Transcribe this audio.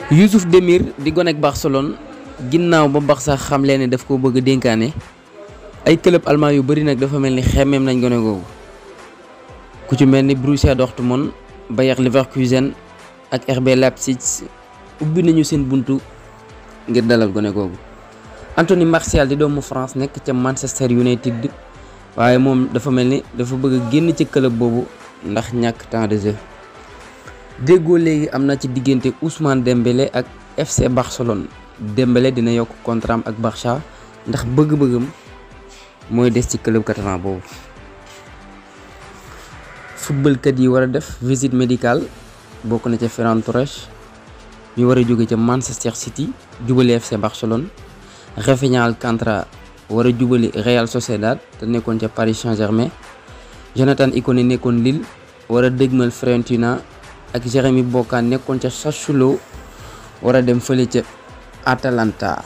Youssouf Demir di gonek Barcelone ginnaaw ba Barça xamle ne daf ko bëgg dénkaane ay club allemand yu bari nag dafa mel ni xemmeem nañ gone googu ku ci mel ni Borussia Dortmund, Bayer Leverkusen ak RB Leipzig ubbi nañu seen buntu ngir dalal gone googu. Anthony Martial di doomu France nekk ca Manchester United waaye moom dafa mel ni dafa bëgg a génn ci club boobu ndax ñàkk temps de jeu. déggoo léegi am na ci diggante Ousmane Dembélé ak FC Barcelone. Dembélé dina yokk contrat ak Barça ndax bëgg-bëggam mooy des ci club catalan boobu. footballkat yi war a def visite médicale bokk na ca Ferran Torres mi war a jóge ca Manchester City jubali FC Barcelone. Rafinha Alcantara war a jubali Real Sociedad te nekkoon ca Paris Saint-Germain. Jonathan Ikone nekkoon Lille war a dëgmal Fiorentina ak Jérémy Boga nekkoon ca Sassuolo war a dem fële ca Atalanta.